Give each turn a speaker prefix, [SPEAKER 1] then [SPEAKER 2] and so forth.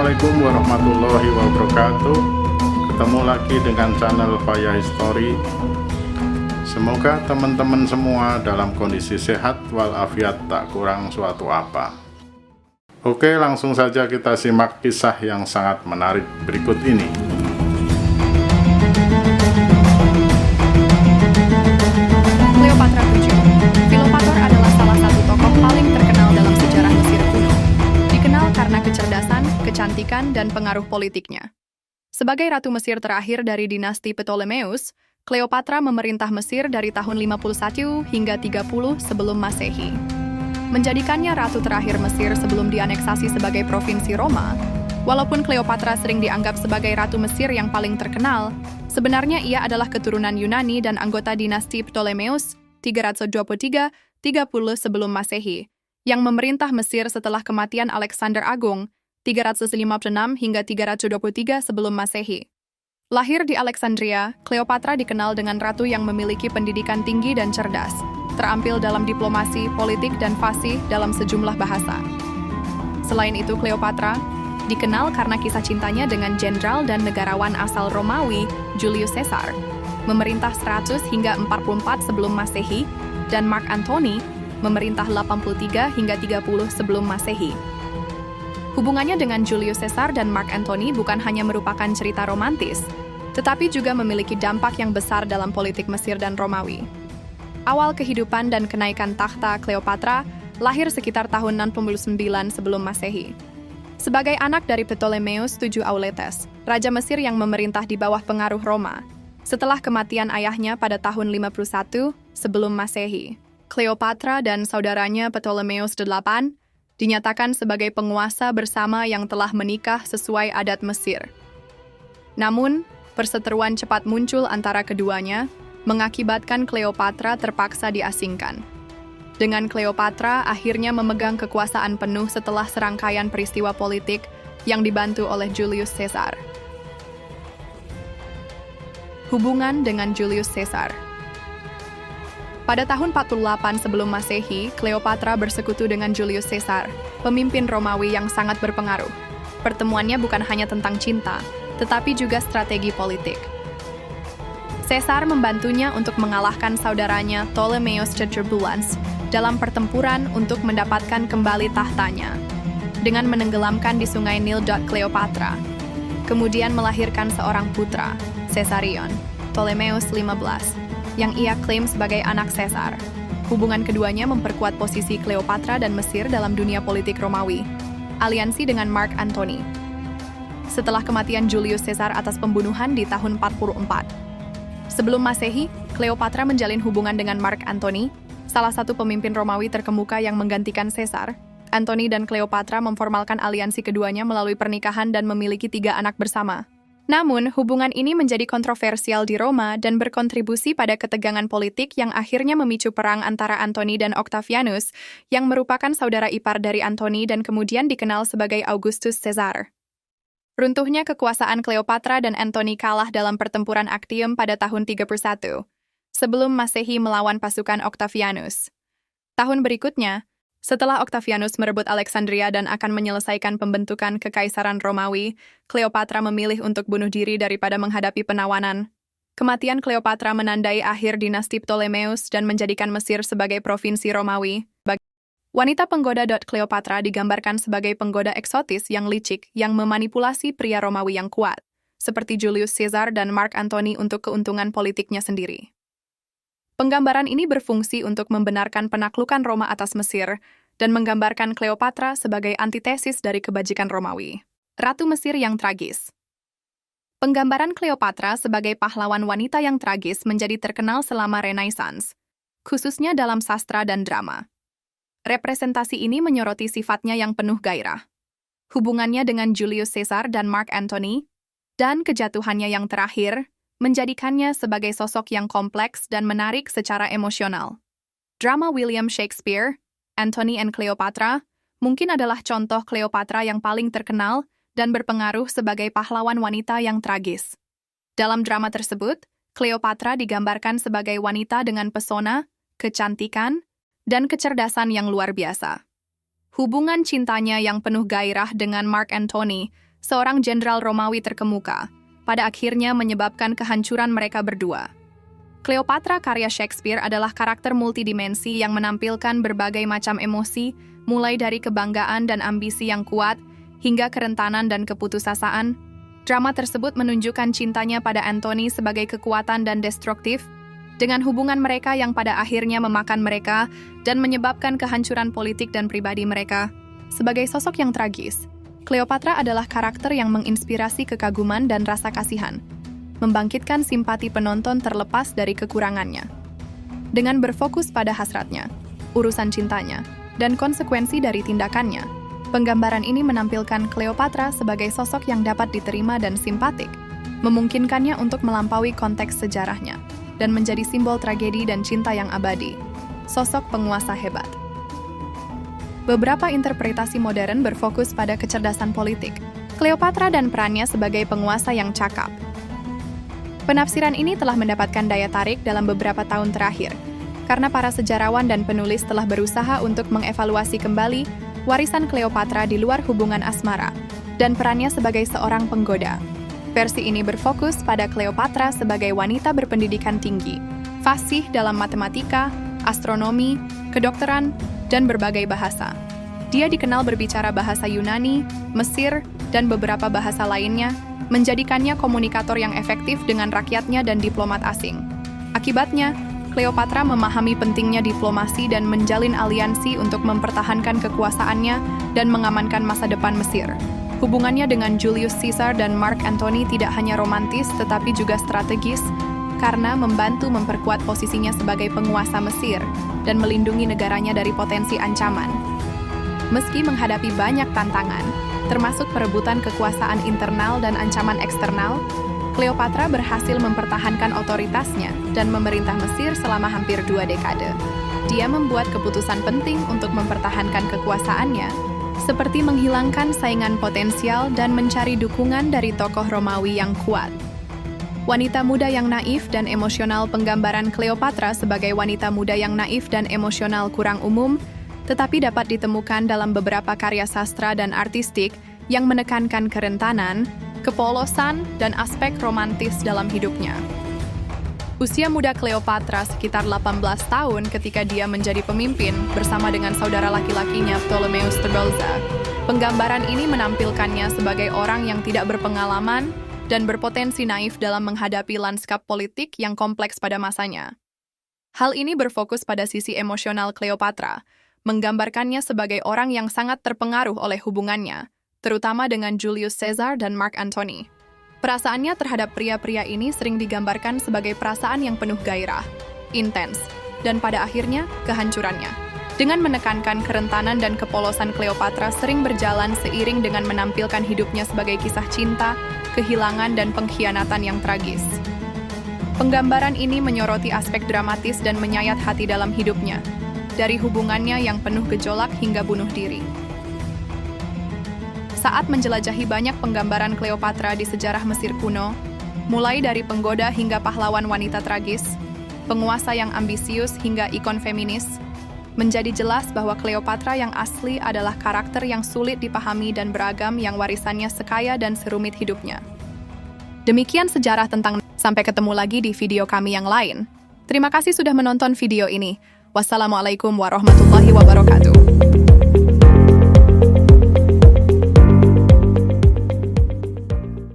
[SPEAKER 1] Assalamualaikum warahmatullahi wabarakatuh. Ketemu lagi dengan channel Faya History. Semoga teman-teman semua dalam kondisi sehat walafiat, tak kurang suatu apa. Oke, langsung saja kita simak kisah yang sangat menarik berikut ini.
[SPEAKER 2] Cleopatra VII. Filopator adalah salah satu tokoh paling terkenal dalam sejarah Mesir kuno. Dikenal karena kecerdasan, kecantikan, dan pengaruh politiknya. Sebagai Ratu Mesir terakhir dari dinasti Ptolemeus, Cleopatra memerintah Mesir dari tahun 51 hingga 30 sebelum Masehi. Menjadikannya ratu terakhir Mesir sebelum dianeksasi sebagai provinsi Roma. Walaupun Cleopatra sering dianggap sebagai Ratu Mesir yang paling terkenal, sebenarnya ia adalah keturunan Yunani dan anggota dinasti Ptolemeus 323-30 sebelum Masehi, yang memerintah Mesir setelah kematian Alexander Agung 356 hingga 323 sebelum Masehi. Lahir di Alexandria, Cleopatra dikenal dengan ratu yang memiliki pendidikan tinggi dan cerdas, terampil dalam diplomasi, politik, dan fasih dalam sejumlah bahasa. Selain itu, Cleopatra dikenal karena kisah cintanya dengan jenderal dan negarawan asal Romawi, Julius Caesar, memerintah 100 hingga 44 sebelum Masehi, dan Mark Antony, memerintah 83 hingga 30 sebelum Masehi. Hubungannya dengan Julius Caesar dan Mark Antony bukan hanya merupakan cerita romantis, tetapi juga memiliki dampak yang besar dalam politik Mesir dan Romawi. Awal kehidupan dan kenaikan takhta Cleopatra lahir sekitar tahun 69 sebelum Masehi. Sebagai anak dari Ptolemeus VII Auletes, Raja Mesir yang memerintah di bawah pengaruh Roma, setelah kematian ayahnya pada tahun 51 sebelum Masehi, Cleopatra dan saudaranya Ptolemeus VIII dinyatakan sebagai penguasa bersama yang telah menikah sesuai adat Mesir. Namun, perseteruan cepat muncul antara keduanya, mengakibatkan Cleopatra terpaksa diasingkan. Dengan Cleopatra akhirnya memegang kekuasaan penuh setelah serangkaian peristiwa politik yang dibantu oleh Julius Caesar. Hubungan dengan Julius Caesar. Pada tahun 48 sebelum Masehi, Cleopatra bersekutu dengan Julius Caesar, pemimpin Romawi yang sangat berpengaruh. Pertemuannya bukan hanya tentang cinta, tetapi juga strategi politik. Caesar membantunya untuk mengalahkan saudaranya Ptolemeus Ceterbulans dalam pertempuran untuk mendapatkan kembali tahtanya, dengan menenggelamkan di sungai Nil Cleopatra, kemudian melahirkan seorang putra, Caesarion, Ptolemeus XV, yang ia klaim sebagai anak Caesar. Hubungan keduanya memperkuat posisi Cleopatra dan Mesir dalam dunia politik Romawi. Aliansi dengan Mark Antony. Setelah kematian Julius Caesar atas pembunuhan di tahun 44. Sebelum Masehi, Cleopatra menjalin hubungan dengan Mark Antony, salah satu pemimpin Romawi terkemuka yang menggantikan Caesar. Antony dan Cleopatra memformalkan aliansi keduanya melalui pernikahan dan memiliki 3 anak bersama. Namun, hubungan ini menjadi kontroversial di Roma dan berkontribusi pada ketegangan politik yang akhirnya memicu perang antara Antony dan Octavianus, yang merupakan saudara ipar dari Antony dan kemudian dikenal sebagai Augustus Caesar. Runtuhnya kekuasaan Cleopatra dan Antony kalah dalam pertempuran Actium pada tahun 31, sebelum Masehi melawan pasukan Octavianus. Tahun berikutnya, setelah Octavianus merebut Alexandria dan akan menyelesaikan pembentukan Kekaisaran Romawi, Cleopatra memilih untuk bunuh diri daripada menghadapi penawanan. Kematian Cleopatra menandai akhir dinasti Ptolemeus dan menjadikan Mesir sebagai provinsi Romawi. Wanita penggoda Cleopatra digambarkan sebagai penggoda eksotis yang licik yang memanipulasi pria Romawi yang kuat, seperti Julius Caesar dan Mark Antony untuk keuntungan politiknya sendiri. Penggambaran ini berfungsi untuk membenarkan penaklukan Roma atas Mesir dan menggambarkan Cleopatra sebagai antitesis dari kebajikan Romawi. Ratu Mesir yang tragis. Penggambaran Cleopatra sebagai pahlawan wanita yang tragis menjadi terkenal selama Renaissance, khususnya dalam sastra dan drama. Representasi ini menyoroti sifatnya yang penuh gairah, hubungannya dengan Julius Caesar dan Mark Antony, dan kejatuhannya yang terakhir, menjadikannya sebagai sosok yang kompleks dan menarik secara emosional. Drama William Shakespeare, Antony and Cleopatra, mungkin adalah contoh Cleopatra yang paling terkenal dan berpengaruh sebagai pahlawan wanita yang tragis. Dalam drama tersebut, Cleopatra digambarkan sebagai wanita dengan pesona, kecantikan, dan kecerdasan yang luar biasa. Hubungan cintanya yang penuh gairah dengan Mark Antony seorang jenderal Romawi terkemuka, pada akhirnya menyebabkan kehancuran mereka berdua. Cleopatra karya Shakespeare adalah karakter multidimensi yang menampilkan berbagai macam emosi, mulai dari kebanggaan dan ambisi yang kuat, hingga kerentanan dan keputusasaan. Drama tersebut menunjukkan cintanya pada Antony sebagai kekuatan dan destruktif, dengan hubungan mereka yang pada akhirnya memakan mereka dan menyebabkan kehancuran politik dan pribadi mereka. Sebagai sosok yang tragis, Cleopatra adalah karakter yang menginspirasi kekaguman dan rasa kasihan, membangkitkan simpati penonton terlepas dari kekurangannya. Dengan berfokus pada hasratnya, urusan cintanya, dan konsekuensi dari tindakannya, penggambaran ini menampilkan Cleopatra sebagai sosok yang dapat diterima dan simpatik, memungkinkannya untuk melampaui konteks sejarahnya, dan menjadi simbol tragedi dan cinta yang abadi. Sosok penguasa hebat. Beberapa interpretasi modern berfokus pada kecerdasan politik, Cleopatra dan perannya sebagai penguasa yang cakap. Penafsiran ini telah mendapatkan daya tarik dalam beberapa tahun terakhir, karena para sejarawan dan penulis telah berusaha untuk mengevaluasi kembali warisan Cleopatra di luar hubungan asmara, dan perannya sebagai seorang penggoda. Versi ini berfokus pada Cleopatra sebagai wanita berpendidikan tinggi, fasih dalam matematika, astronomi, kedokteran, dan berbagai bahasa. Dia dikenal berbicara bahasa Yunani, Mesir, dan beberapa bahasa lainnya, menjadikannya komunikator yang efektif dengan rakyatnya dan diplomat asing. Akibatnya, Cleopatra memahami pentingnya diplomasi dan menjalin aliansi untuk mempertahankan kekuasaannya dan mengamankan masa depan Mesir. Hubungannya dengan Julius Caesar dan Mark Antony tidak hanya romantis tetapi juga strategis, karena membantu memperkuat posisinya sebagai penguasa Mesir dan melindungi negaranya dari potensi ancaman. Meski menghadapi banyak tantangan, termasuk perebutan kekuasaan internal dan ancaman eksternal, Cleopatra berhasil mempertahankan otoritasnya dan memerintah Mesir selama hampir 2 dekade. Dia membuat keputusan penting untuk mempertahankan kekuasaannya, seperti menghilangkan saingan potensial dan mencari dukungan dari tokoh Romawi yang kuat. Wanita muda yang naif dan emosional. Penggambaran Cleopatra sebagai wanita muda yang naif dan emosional kurang umum, tetapi dapat ditemukan dalam beberapa karya sastra dan artistik yang menekankan kerentanan, kepolosan, dan aspek romantis dalam hidupnya. Usia muda Cleopatra sekitar 18 tahun ketika dia menjadi pemimpin bersama dengan saudara laki-lakinya Ptolemeus Tebelza. Penggambaran ini menampilkannya sebagai orang yang tidak berpengalaman dan berpotensi naif dalam menghadapi lanskap politik yang kompleks pada masanya. Hal ini berfokus pada sisi emosional Cleopatra, menggambarkannya sebagai orang yang sangat terpengaruh oleh hubungannya, terutama dengan Julius Caesar dan Mark Antony. Perasaannya terhadap pria-pria ini sering digambarkan sebagai perasaan yang penuh gairah, intens, dan pada akhirnya kehancurannya. Dengan menekankan kerentanan dan kepolosan, Cleopatra sering berjalan seiring dengan menampilkan hidupnya sebagai kisah cinta, kehilangan, dan pengkhianatan yang tragis. Penggambaran ini menyoroti aspek dramatis dan menyayat hati dalam hidupnya, dari hubungannya yang penuh gejolak hingga bunuh diri. Saat menjelajahi banyak penggambaran Cleopatra di sejarah Mesir kuno, mulai dari penggoda hingga pahlawan wanita tragis, penguasa yang ambisius hingga ikon feminis, menjadi jelas bahwa Cleopatra yang asli adalah karakter yang sulit dipahami dan beragam yang warisannya sekaya dan serumit hidupnya. Demikian sejarah tentang. Sampai ketemu lagi di video kami yang lain. Terima kasih sudah menonton video ini. Wassalamualaikum warahmatullahi wabarakatuh.